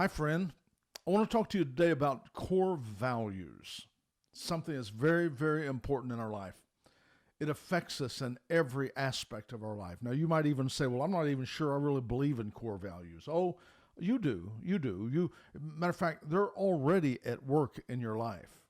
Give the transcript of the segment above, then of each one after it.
Hi, friend. I want to talk to you today about core values, something that's very, very important in our life. It affects us in every aspect of our life. Now, you might even say, well, I'm not even sure I really believe in core values. Oh, you do. You do. Matter of fact, they're already at work in your life.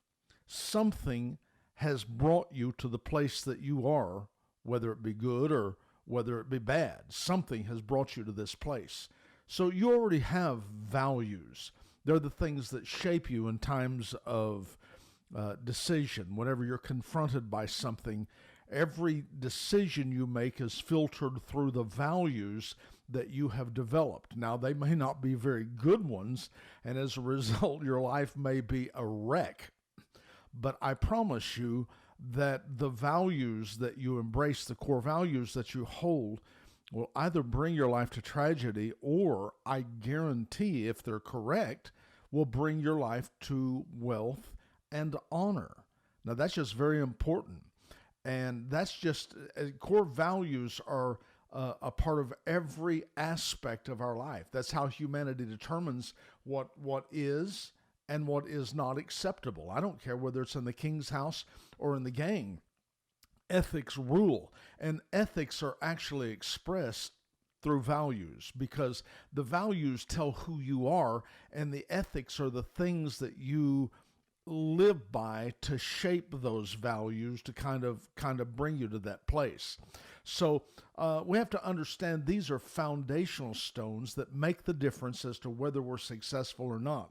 Something has brought you to the place that you are, whether it be good or whether it be bad. Something has brought you to this place. So you already have values. They're the things that shape you in times of decision. Whenever you're confronted by something, every decision you make is filtered through the values that you have developed. Now, they may not be very good ones, and as a result, your life may be a wreck. But I promise you that the values that you embrace, the core values that you hold, will either bring your life to tragedy or, I guarantee, if they're correct, will bring your life to wealth and honor. Now, that's just very important. And that's just, core values are a part of every aspect of our life. That's how humanity determines what is and what is not acceptable. I don't care whether it's in the king's house or in the gang. Ethics rule, and ethics are actually expressed through values because the values tell who you are, and the ethics are the things that you live by to shape those values to kind of bring you to that place. So we have to understand these are foundational stones that make the difference as to whether we're successful or not.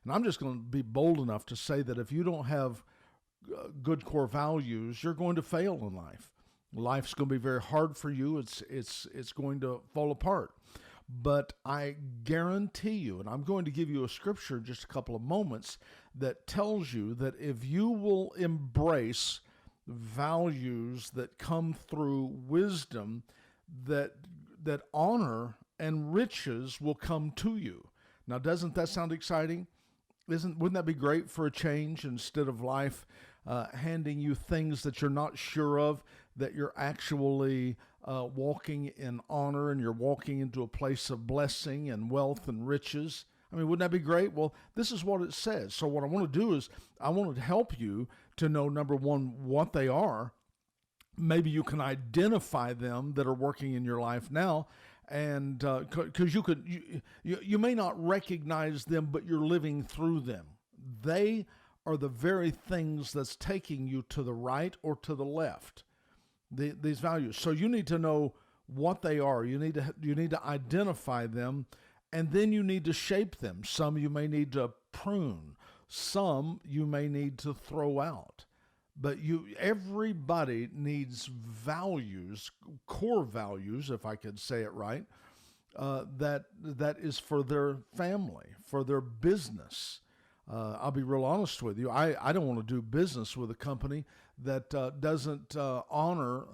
And I'm just going to be bold enough to say that if you don't have good core values, you're going to fail in life. Life's going to be very hard for you. It's going to fall apart. But I guarantee you, and I'm going to give you a scripture in just a couple of moments that tells you that if you will embrace values that come through wisdom, that honor and riches will come to you. Now, doesn't that sound exciting? Wouldn't that be great for a change instead of life handing you things that you're not sure of, that you're actually walking in honor and you're walking into a place of blessing and wealth and riches? I mean, wouldn't that be great? Well, this is what it says. So what I want to do is I want to help you to know, number one, what they are. Maybe you can identify them that are working in your life now, and because you may not recognize them, but you're living through them. They are the very things that's taking you to the right or to the left. These values. So you need to know what they are. You need to identify them, and then you need to shape them. Some you may need to prune. Some you may need to throw out. But everybody needs values, core values, if I could say it right, that is for their family, for their business. I'll be real honest with you. I don't want to do business with a company that doesn't honor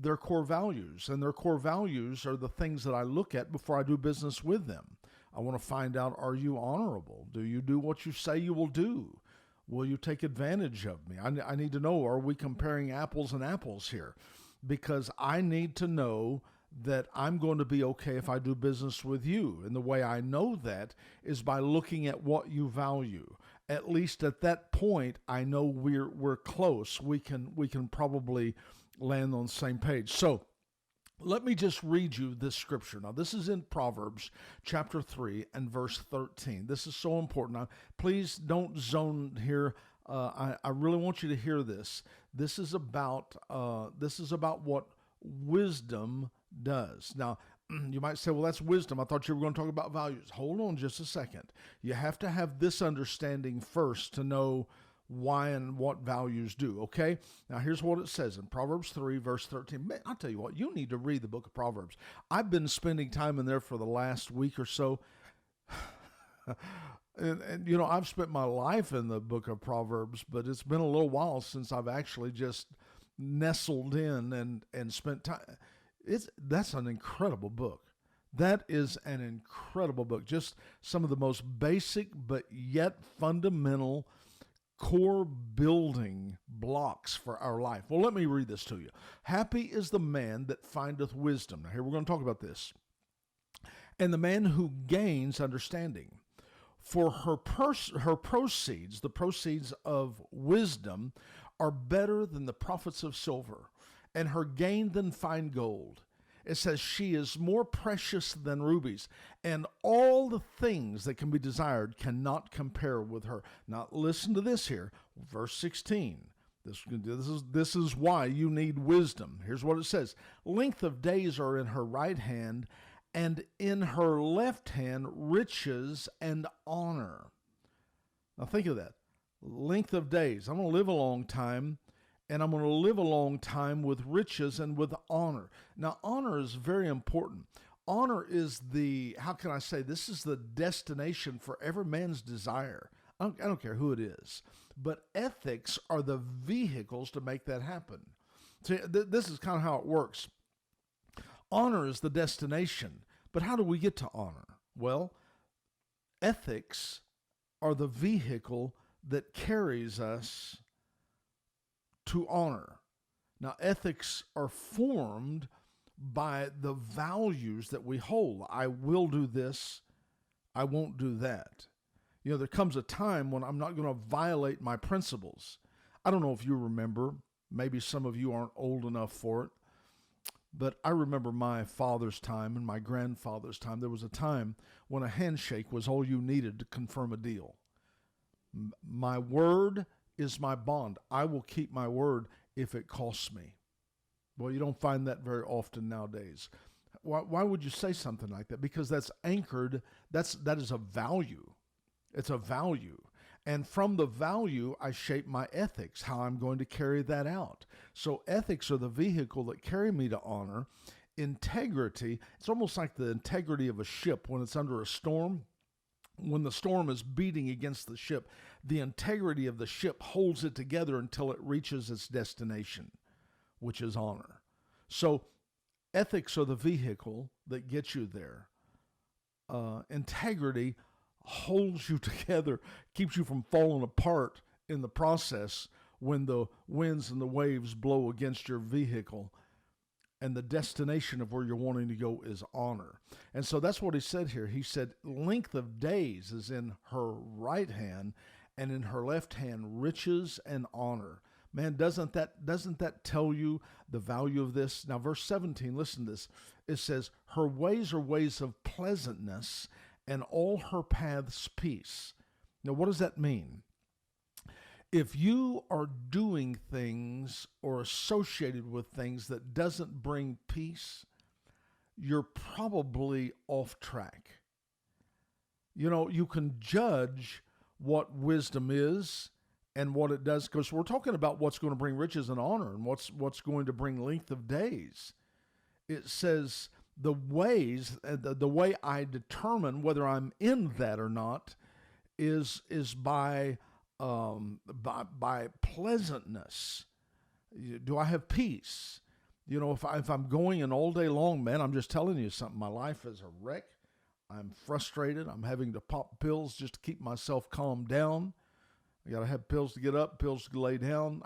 their core values. And their core values are the things that I look at before I do business with them. I want to find out, are you honorable? Do you do what you say you will do? Will you take advantage of me? I need to know, are we comparing apples and apples here? Because I need to know that I'm going to be okay if I do business with you. And the way I know that is by looking at what you value. At least at that point, I know we're close. We can probably land on the same page. So let me just read you this scripture. Now, this is in Proverbs chapter 3 and verse 13. This is so important. Now, please don't zone here. I really want you to hear this. This is about what wisdom does. Now, you might say, well, that's wisdom. I thought you were going to talk about values. Hold on just a second. You have to have this understanding first to know why and what values do, okay? Now, here's what it says in Proverbs 3, verse 13. Man, I'll tell you what, you need to read the book of Proverbs. I've been spending time in there for the last week or so. And I've spent my life in the book of Proverbs, but it's been a little while since I've actually just nestled in and spent time. That's an incredible book. That is an incredible book. Just some of the most basic but yet fundamental core building blocks for our life. Well, let me read this to you. Happy is the man that findeth wisdom. Now, here we're going to talk about this. And the man who gains understanding. For her proceeds, the proceeds of wisdom, are better than the profits of silver, and her gain than fine gold. It says she is more precious than rubies, and all the things that can be desired cannot compare with her. Now, listen to this here, verse 16. This is why you need wisdom. Here's what it says. Length of days are in her right hand, and in her left hand riches and honor. Now think of that. Length of days. I'm going to live a long time, and I'm going to live a long time with riches and with honor. Now, honor is very important. Honor is how can I say, this is the destination for every man's desire. I don't care who it is. But ethics are the vehicles to make that happen. See, this is kind of how it works. Honor is the destination. But how do we get to honor? Well, ethics are the vehicle that carries us to honor. Now, ethics are formed by the values that we hold. I will do this. I won't do that. You know, there comes a time when I'm not going to violate my principles. I don't know if you remember. Maybe some of you aren't old enough for it. But I remember my father's time and my grandfather's time. There was a time when a handshake was all you needed to confirm a deal. My word is my bond. I will keep my word if it costs me. Well, you don't find that very often nowadays. Why would you say something like that? Because that's anchored, that is a value. It's a value. And from the value, I shape my ethics, how I'm going to carry that out. So ethics are the vehicle that carry me to honor. Integrity, it's almost like the integrity of a ship when it's under a storm. When the storm is beating against the ship, the integrity of the ship holds it together until it reaches its destination, which is honor. So ethics are the vehicle that gets you there. Integrity holds you together, keeps you from falling apart in the process when the winds and the waves blow against your vehicle. And the destination of where you're wanting to go is honor. And so that's what he said here. He said, length of days is in her right hand, and in her left hand, riches and honor. Man, doesn't that tell you the value of this? Now, verse 17, listen to this. It says, her ways are ways of pleasantness, and all her paths peace. Now, what does that mean? If you are doing things or associated with things that doesn't bring peace, you're probably off track. You know, you can judge what wisdom is and what it does, because we're talking about what's going to bring riches and honor and what's going to bring length of days. It says the ways, the way I determine whether I'm in that or not is by pleasantness. Do I have peace? You know, if I'm going in all day long, man, I'm just telling you something. My life is a wreck. I'm frustrated. I'm having to pop pills just to keep myself calmed down. I got to have pills to get up, pills to lay down.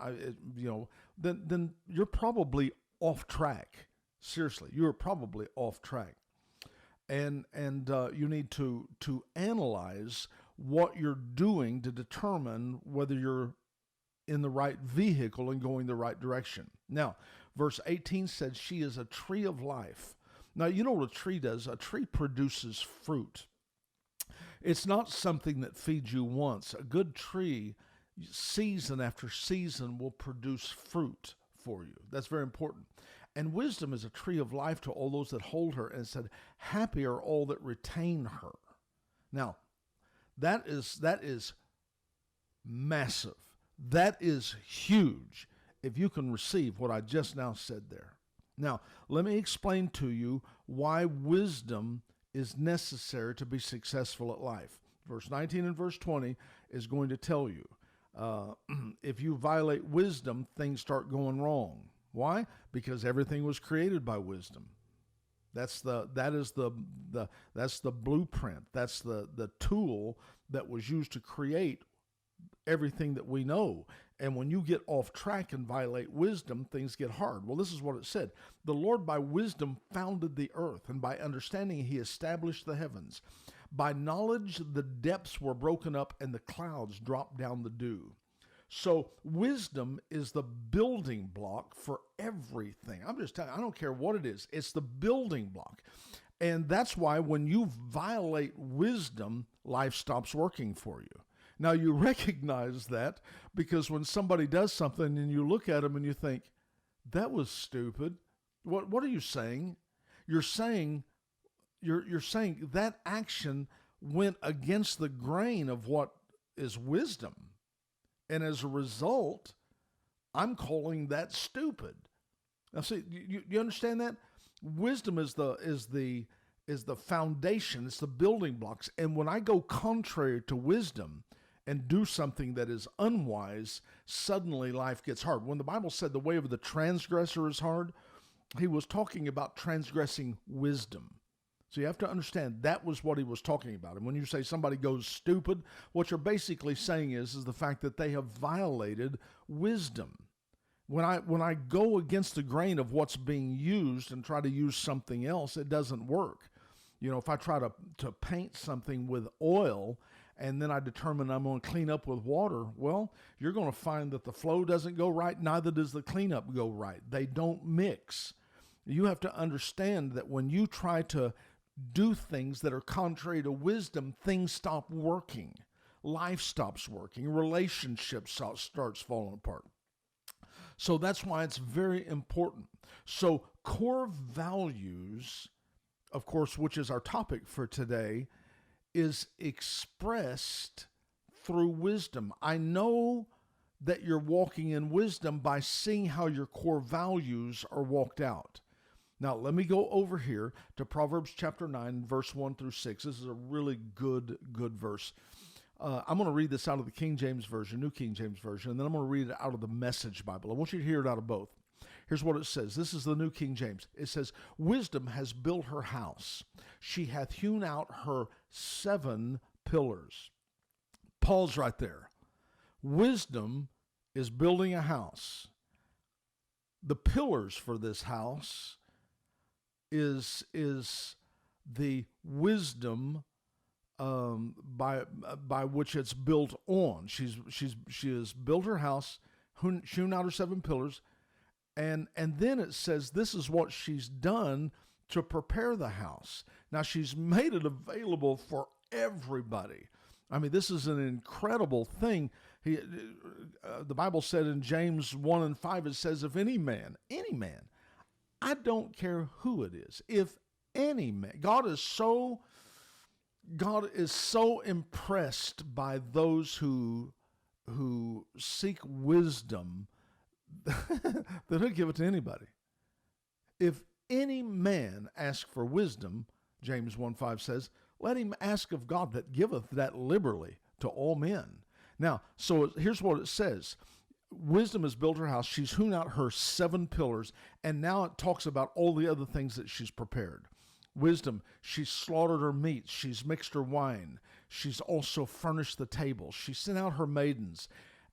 Then you're probably off track. Seriously, you're probably off track. And you need to analyze what you're doing to determine whether you're in the right vehicle and going the right direction. Now, verse 18 said, she is a tree of life. Now, you know what a tree does? A tree produces fruit. It's not something that feeds you once. A good tree, season after season, will produce fruit for you. That's very important. And wisdom is a tree of life to all those that hold her, and said, happy are all that retain her. Now, that is massive. That is huge if you can receive what I just now said there. Now, let me explain to you why wisdom is necessary to be successful at life. Verse 19 and verse 20 is going to tell you, if you violate wisdom, things start going wrong. Why? Because everything was created by wisdom. That's the blueprint. That's the tool that was used to create everything that we know. And when you get off track and violate wisdom, things get hard. Well, this is what it said. The Lord by wisdom founded the earth, and by understanding he established the heavens. By knowledge, the depths were broken up and the clouds dropped down the dew. So wisdom is the building block for everything. I'm just telling you, I don't care what it is. It's the building block. And that's why when you violate wisdom, life stops working for you. Now you recognize that because when somebody does something and you look at them and you think, that was stupid. What are you saying? You're saying that action went against the grain of what is wisdom. And as a result, I'm calling that stupid. Now, see, you understand that? Wisdom is the foundation. It's the building blocks. And when I go contrary to wisdom and do something that is unwise, suddenly life gets hard. When the Bible said the way of the transgressor is hard, he was talking about transgressing wisdom. So you have to understand that was what he was talking about. And when you say somebody goes stupid, what you're basically saying is the fact that they have violated wisdom. When I go against the grain of what's being used and try to use something else, it doesn't work. You know, if I try to paint something with oil and then I determine I'm going to clean up with water, well, you're going to find that the flow doesn't go right, neither does the cleanup go right. They don't mix. You have to understand that when you try to do things that are contrary to wisdom, things stop working. Life stops working. Relationships starts falling apart. So that's why it's very important. So core values, of course, which is our topic for today, is expressed through wisdom. I know that you're walking in wisdom by seeing how your core values are walked out. Now, let me go over here to Proverbs chapter 9, verse 1 through 6. This is a really good verse. I'm going to read this out of the King James Version, New King James Version, and then I'm going to read it out of the Message Bible. I want you to hear it out of both. Here's what it says. This is the New King James. It says, wisdom has built her house. She hath hewn out her 7 pillars. Pause right there. Wisdom is building a house. The pillars for this house is the wisdom by which it's built on. She has built her house, hewn out her 7 pillars, and then it says this is what she's done to prepare the house. Now she's made it available for everybody. I mean, this is an incredible thing. The Bible said in James 1 and 5, it says, if any man, I don't care who it is, if any man, God is so impressed by those who seek wisdom that he'll give it to anybody. If any man ask for wisdom, James 1:5 says, let him ask of God that giveth that liberally to all men. Now, so here's what it says. Wisdom has built her house. She's hewn out her 7 pillars. And now it talks about all the other things that she's prepared. Wisdom, she's slaughtered her meat. She's mixed her wine. She's also furnished the table. She sent out her maidens.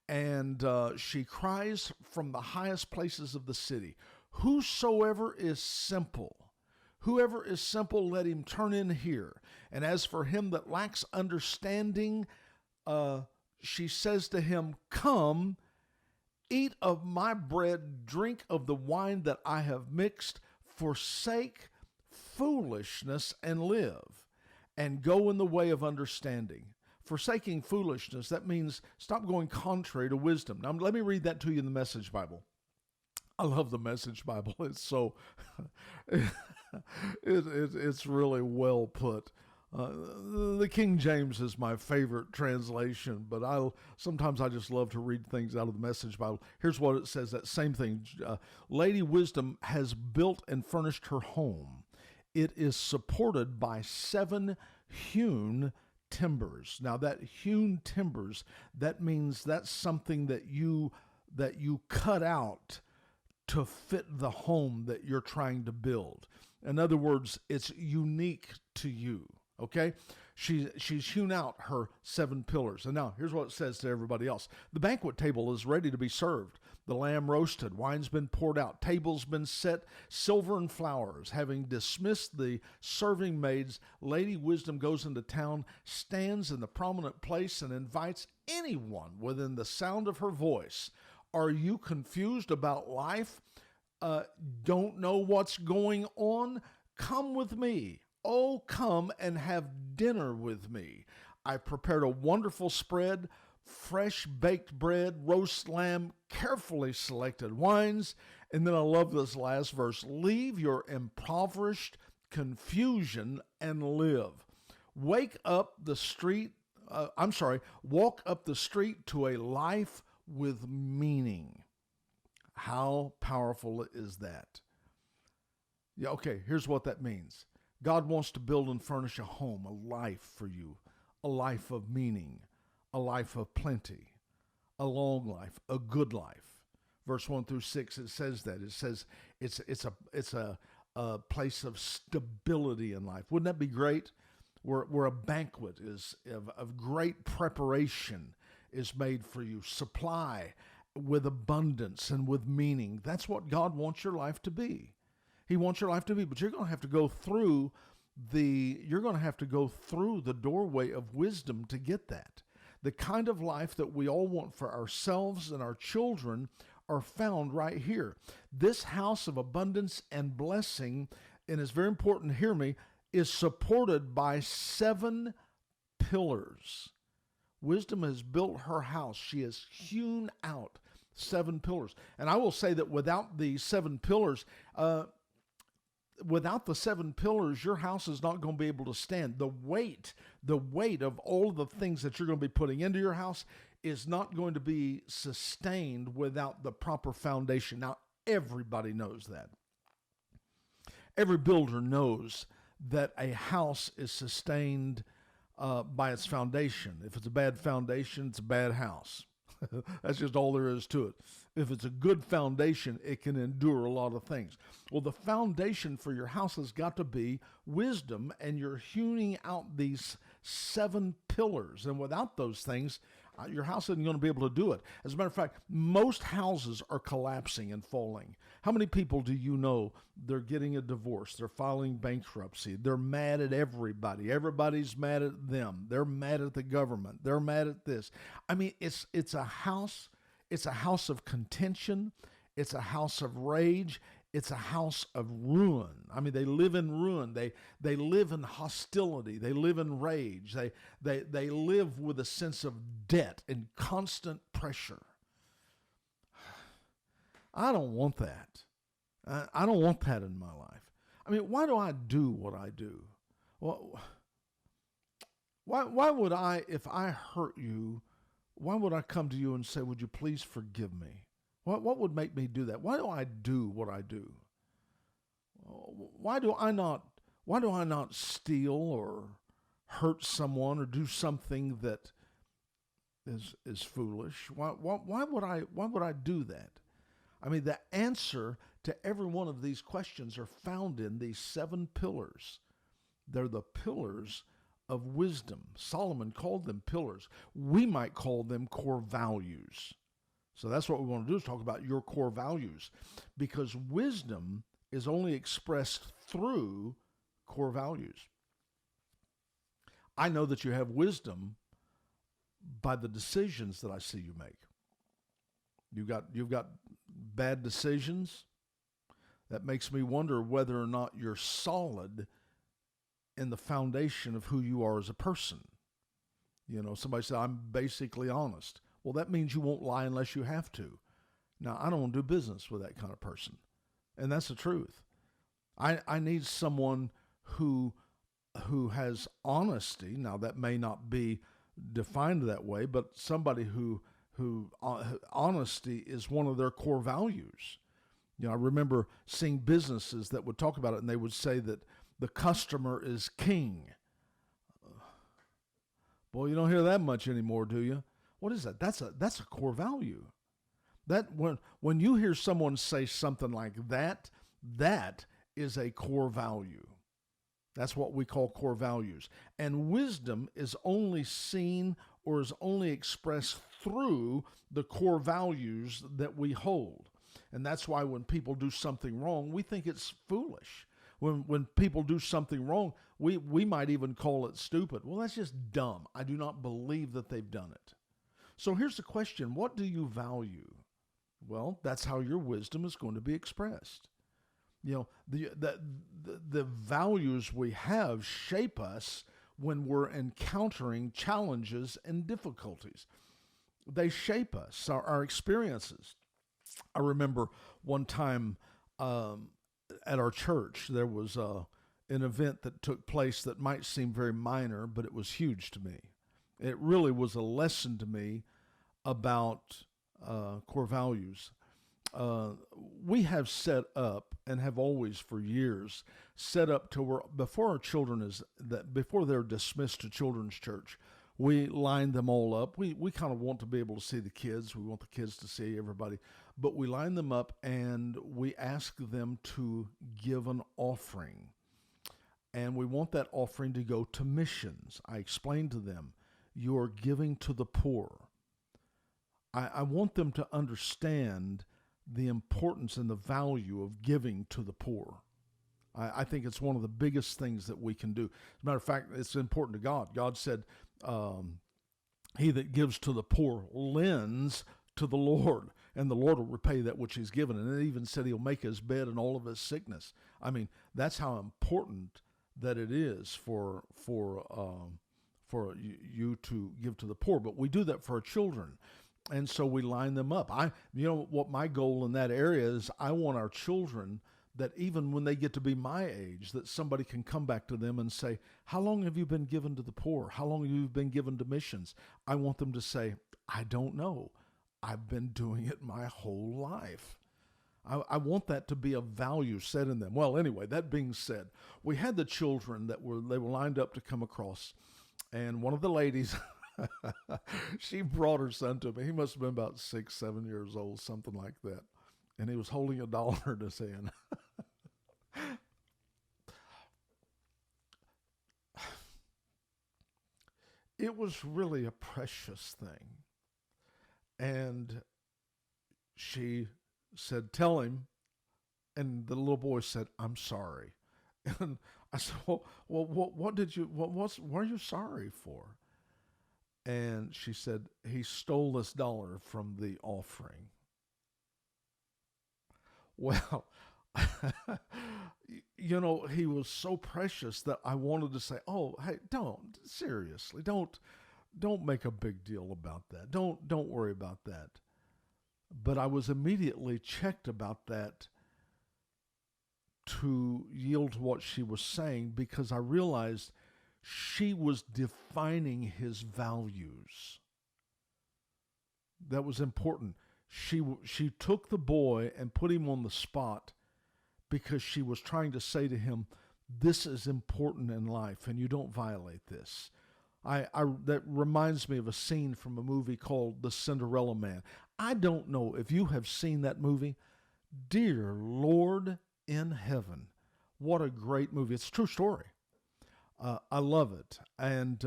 And she cries from the highest places of the city, whoever is simple, let him turn in here. And as for him that lacks understanding, she says to him, come, eat of my bread, drink of the wine that I have mixed, forsake foolishness and live, and go in the way of understanding. Forsaking foolishness, that means stop going contrary to wisdom. Now, let me read that to you in the Message Bible. I love the Message Bible. It's so, it's really well put. The King James is my favorite translation, but sometimes I just love to read things out of the Message Bible. Here's what it says, that same thing. Lady Wisdom has built and furnished her home. It is supported by 7 hewn timbers. Now that hewn timbers, that means that's something that you cut out to fit the home that you're trying to build. In other words, it's unique to you. Okay? She's hewn out her 7 pillars. And now here's what it says to everybody else. The banquet table is ready to be served. The lamb roasted, wine's been poured out, tables been set, silver and flowers. Having dismissed the serving maids, Lady Wisdom goes into town, stands in the prominent place, and invites anyone within the sound of her voice. Are you confused about life? Don't know what's going on? Come with me. Oh, come and have dinner with me. I prepared a wonderful spread, fresh baked bread, roast lamb, carefully selected wines. And then I love this last verse. Leave your impoverished confusion and live. Walk up the street to a life with meaning. How powerful is that? Yeah, okay, here's what that means. God wants to build and furnish a home, a life for you, a life of meaning, a life of plenty, a long life, a good life. Verse 1 through 6, it says that. It says it's a place of stability in life. Wouldn't that be great? Where a banquet is of great preparation is made for you. Supply with abundance and with meaning. That's what God wants your life to be. He wants your life to be, but you're going to have to go through the doorway of wisdom to get that. The kind of life that we all want for ourselves and our children are found right here. This house of abundance and blessing, and it's very important, hear me, is supported by 7 pillars. Wisdom has built her house. She has hewn out 7 pillars. And I will say that without the 7 pillars, your house is not going to be able to stand. The weight of all of the things that you're going to be putting into your house is not going to be sustained without the proper foundation. Now, everybody knows that. Every builder knows that a house is sustained by its foundation. If it's a bad foundation, it's a bad house. That's just all there is to it. If it's a good foundation, it can endure a lot of things. Well, the foundation for your house has got to be wisdom, and you're hewing out these 7 pillars. And without those things, your house isn't going to be able to do it. As a matter of fact, most houses are collapsing and falling. How many people do you know they're getting a divorce? They're filing bankruptcy. They're mad at everybody. Everybody's mad at them. They're mad at the government. They're mad at this. I mean, it's a house. It's a house of contention. It's a house of rage. It's a house of ruin. I mean, they live in ruin. They live in hostility. They live in rage. They live with a sense of debt and constant pressure. I don't want that. I don't want that in my life. I mean, why do I do what I do? Well, why would I, if I hurt you, why would I come to you and say, would you please forgive me? What would make me do that? Why do I do what I do? Why do I not steal or hurt someone or do something that is foolish? Why would I do that? I mean, the answer to every one of these questions are found in these 7 pillars. They're the pillars of wisdom. Solomon called them pillars. We might call them core values. So that's what we want to do, is talk about your core values, because wisdom is only expressed through core values. I know that you have wisdom by the decisions that I see you make. You've got bad decisions. That makes me wonder whether or not you're solid in the foundation of who you are as a person. You know, somebody said, I'm basically honest. Well, that means you won't lie unless you have to. Now, I don't want to do business with that kind of person. And that's the truth. I need someone who has honesty. Now, that may not be defined that way, but somebody who honesty is one of their core values. You know, I remember seeing businesses that would talk about it, and they would say that the customer is king. Boy, you don't hear that much anymore, do you? What is that? That's a core value. That when you hear someone say something like that, that is a core value. That's what we call core values. And wisdom is only seen or is only expressed through the core values that we hold. And that's why when people do something wrong, we think it's foolish. When people do something wrong, we might even call it stupid. Well, that's just dumb. I do not believe that they've done it. So here's the question. What do you value? Well, that's how your wisdom is going to be expressed. The values we have shape us when we're encountering challenges and difficulties. They shape us, our experiences. I remember one time at our church, there was an event that took place that might seem very minor, but it was huge to me. It really was a lesson to me about core values. We have set up and have always for years set up to where before our children before they're dismissed to children's church, we line them all up. We kind of want to be able to see the kids. We want the kids to see everybody, but we line them up and we ask them to give an offering. And we want that offering to go to missions. I explained to them, you are giving to the poor. I want them to understand the importance and the value of giving to the poor. I think it's one of the biggest things that we can do. As a matter of fact, it's important to God. God said, he that gives to the poor lends to the Lord, and the Lord will repay that which he's given. And it even said he'll make his bed in all of his sickness. I mean, that's how important that it is for you to give to the poor. But we do that for our children. And so we line them up. What my goal in that area is, I want our children that even when they get to be my age, that somebody can come back to them and say, how long have you been given to the poor? How long have you been given to missions? I want them to say, I don't know. I've been doing it my whole life. I want that to be a value set in them. Well, anyway, that being said, we had the children they were lined up to come across. And one of the ladies, she brought her son to me. He must have been about 6, 7 years old, something like that. And he was holding $1 in his hand. It was really a precious thing. And she said, tell him. And the little boy said, I'm sorry. And I said, well, what are you sorry for? And she said, he stole this $1 from the offering. Well, he was so precious that I wanted to say, oh, hey, seriously, don't make a big deal about that. Don't worry about that. But I was immediately checked about that to yield to what she was saying, because I realized she was defining his values. That was important. She took the boy and put him on the spot because she was trying to say to him, this is important in life and you don't violate this. That reminds me of a scene from a movie called The Cinderella Man. I don't know if you have seen that movie. Dear Lord in heaven, what a great movie. It's a true story. I love it. And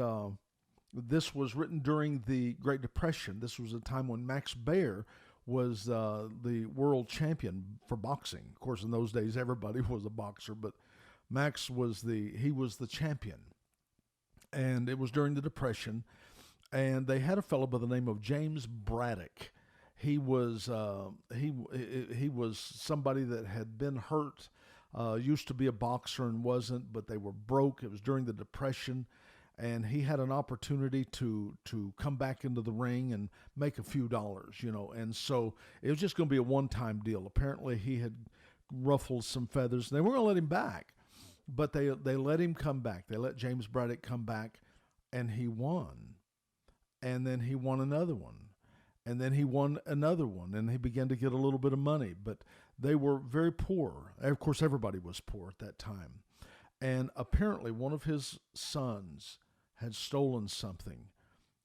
this was written during the Great Depression. This was a time when Max Baer was the world champion for boxing. Of course, in those days, everybody was a boxer, but Max was the champion. And it was during the Depression, and they had a fellow by the name of James Braddock. He was he was somebody that had been hurt, used to be a boxer and wasn't, but they were broke. It was during the Depression, and he had an opportunity to come back into the ring and make a few dollars, and so it was just going to be a one-time deal. Apparently, he had ruffled some feathers, and they weren't going to let him back. But they let him come back. They let James Braddock come back, and he won. And then he won another one. And then he won another one, and he began to get a little bit of money. But they were very poor. Of course, everybody was poor at that time. And apparently one of his sons had stolen something.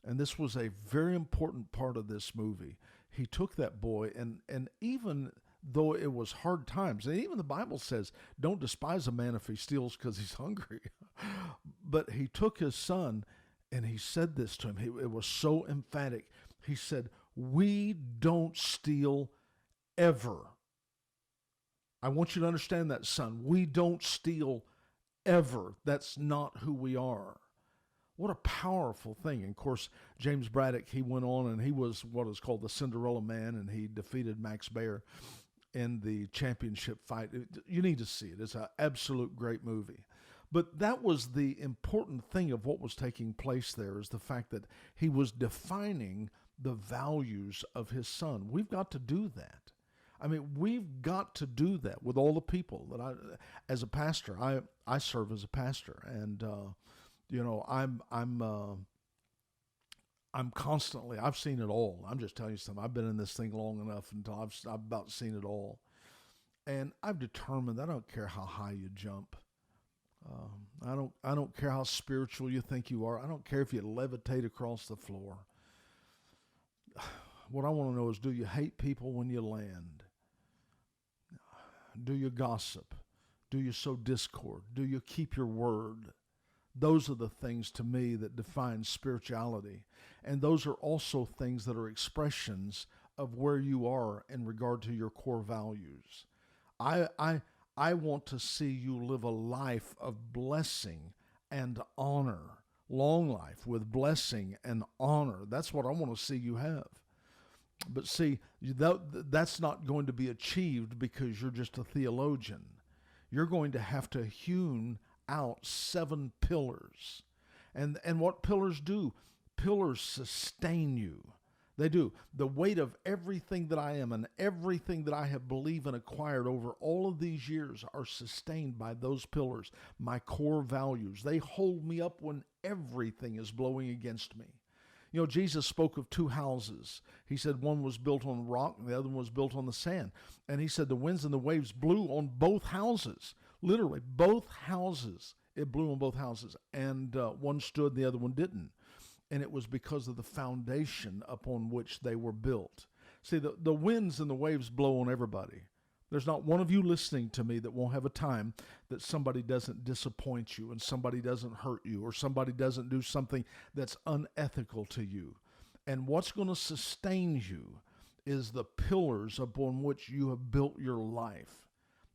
And this was a very important part of this movie. He took that boy, and even though it was hard times. And even the Bible says, don't despise a man if he steals because he's hungry. But he took his son and he said this to him. It was so emphatic. He said, we don't steal ever. I want you to understand that, son. We don't steal ever. That's not who we are. What a powerful thing. And of course, James Braddock, he went on and he was what is called the Cinderella Man, and he defeated Max Baer in the championship fight. You need to see it. It's an absolute great movie. But that was the important thing of what was taking place there, is the fact that he was defining the values of his son. We've got to do that. I mean, we've got to do that with all the people that as a pastor, I serve as a pastor, and I'm constantly. I've seen it all. I'm just telling you something. I've been in this thing long enough until I've about seen it all, and I've determined that I don't care how high you jump. I don't care how spiritual you think you are. I don't care if you levitate across the floor. What I want to know is, do you hate people when you land? Do you gossip? Do you sow discord? Do you keep your word? Those are the things to me that define spirituality. And those are also things that are expressions of where you are in regard to your core values. I want to see you live a life of blessing and honor, long life with blessing and honor. That's what I want to see you have. But see, that's not going to be achieved because you're just a theologian. You're going to have to hewn out 7 pillars. And what pillars do? Pillars sustain you. They do. The weight of everything that I am and everything that I have believed and acquired over all of these years are sustained by those pillars, my core values. They hold me up when everything is blowing against me. You know, Jesus spoke of 2 houses. He said one was built on rock and the other one was built on the sand. And he said the winds and the waves blew on both houses. Literally, both houses. It blew on both houses. And one stood, the other one didn't. And it was because of the foundation upon which they were built. See, the winds and the waves blow on everybody. There's not one of you listening to me that won't have a time that somebody doesn't disappoint you and somebody doesn't hurt you or somebody doesn't do something that's unethical to you. And what's going to sustain you is the pillars upon which you have built your life,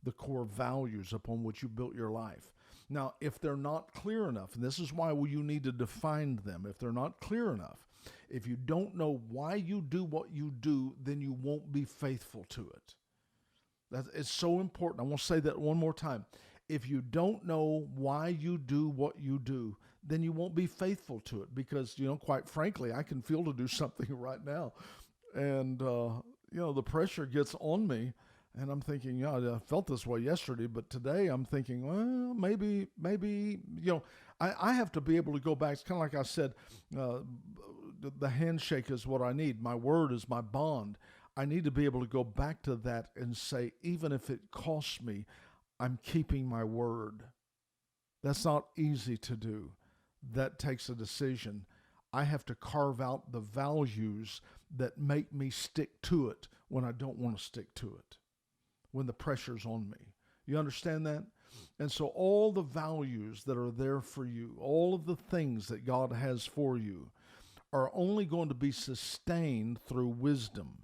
the core values upon which you built your life. Now, if they're not clear enough, and this is why you need to define them, if they're not clear enough, if you don't know why you do what you do, then you won't be faithful to it. It's so important. I want to say that one more time. If you don't know why you do what you do, then you won't be faithful to it because, quite frankly, I can feel to do something right now. And, the pressure gets on me. And I'm thinking, I felt this way yesterday, but today I'm thinking, well, maybe, I have to be able to go back. It's kind of like I said, the handshake is what I need. My word is my bond. I need to be able to go back to that and say, even if it costs me, I'm keeping my word. That's not easy to do. That takes a decision. I have to carve out the values that make me stick to it when I don't want to stick to it, when the pressure's on me. You understand that? And so all the values that are there for you, all of the things that God has for you, are only going to be sustained through wisdom.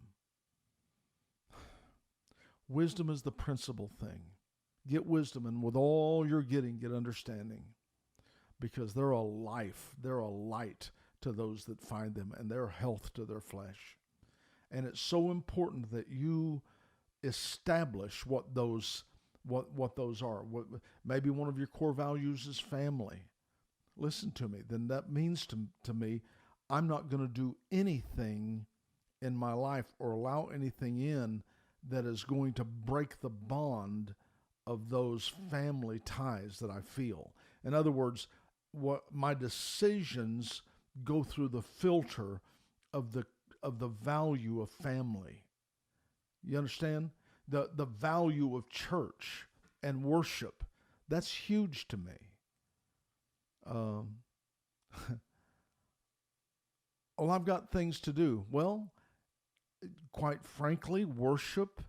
Wisdom is the principal thing. Get wisdom, and with all you're getting, get understanding. Because they're a life, they're a light to those that find them, and they're health to their flesh. And it's so important that you establish what those are. Maybe one of your core values is family. Listen to me. Then that means to me, I'm not going to do anything in my life or allow anything in that is going to break the bond of those family ties that I feel. In other words, what my decisions go through the filter of the value of family. You understand? The value of church and worship. That's huge to me. Well, I've got things to do. Well, quite frankly, worship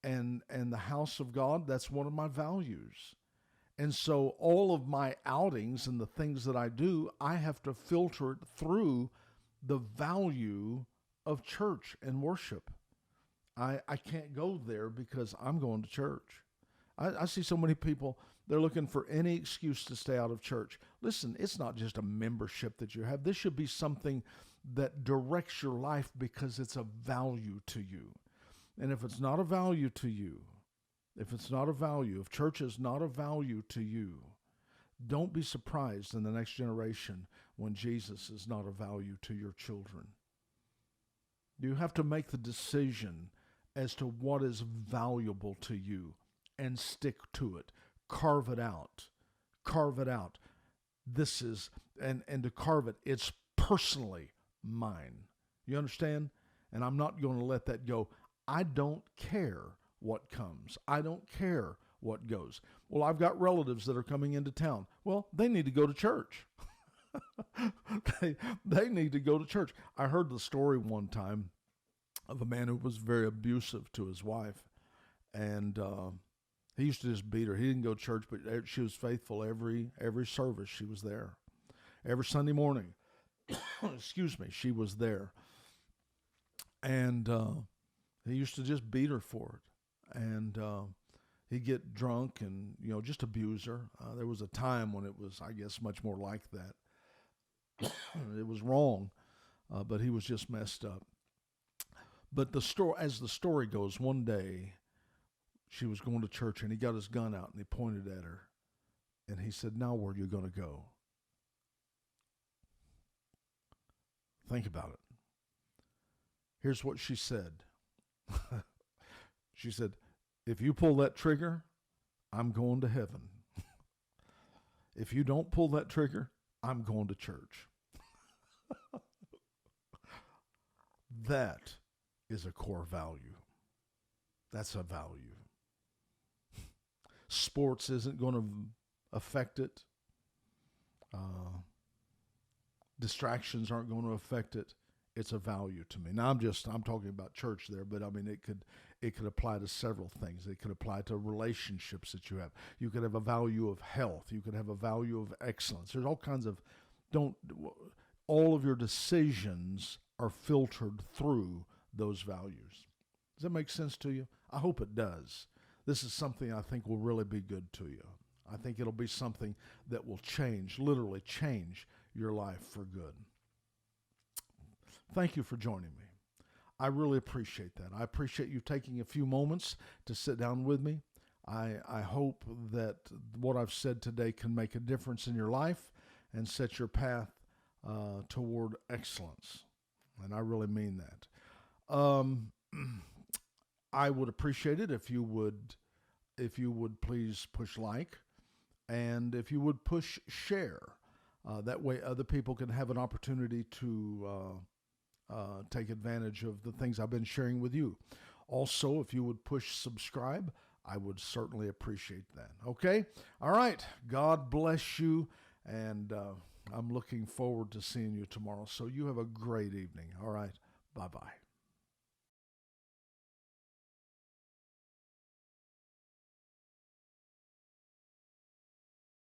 and the house of God, that's one of my values. And so all of my outings and the things that I do, I have to filter it through the value of church and worship. I can't go there because I'm going to church. I see so many people, they're looking for any excuse to stay out of church. Listen, it's not just a membership that you have. This should be something that directs your life because it's of value to you. And if it's not a value to you, if church is not a value to you, don't be surprised in the next generation when Jesus is not a value to your children. You have to make the decision as to what is valuable to you and stick to it. Carve it out. Carve it out. This is, and to carve it, it's personally mine. You understand? And I'm not going to let that go. I don't care what comes. I don't care what goes. Well, I've got relatives that are coming into town. Well, they need to go to church. they need to go to church. I heard the story one time of a man who was very abusive to his wife. And he used to just beat her. He didn't go to church, but she was faithful every service. She was there. Every Sunday morning, excuse me, she was there. And he used to just beat her for it. And he'd get drunk and, just abuse her. There was a time when it was, I guess, much more like that. It was wrong, but he was just messed up. But as the story goes, one day she was going to church and he got his gun out and he pointed at her and he said, "Now where are you going to go?" Think about it. Here's what she said. She said, "If you pull that trigger, I'm going to heaven. If you don't pull that trigger, I'm going to church." That is a core value. That's a value. Sports isn't going to affect it. Distractions aren't going to affect it. It's a value to me. Now I'm talking about church there, but I mean it could apply to several things. It could apply to relationships that you have. You could have a value of health. You could have a value of excellence. There's all kinds of all of your decisions are filtered through those values. Does that make sense to you? I hope it does. This is something I think will really be good to you. I think it'll be something that will literally change your life for good. Thank you for joining me. I really appreciate that. I appreciate you taking a few moments to sit down with me. I hope that what I've said today can make a difference in your life and set your path toward excellence. And I really mean that. I would appreciate it if you would please push like, and if you would push share. That way other people can have an opportunity to take advantage of the things I've been sharing with you. Also, if you would push subscribe, I would certainly appreciate that. Okay? All right. God bless you, and I'm looking forward to seeing you tomorrow. So you have a great evening. All right. Bye-bye.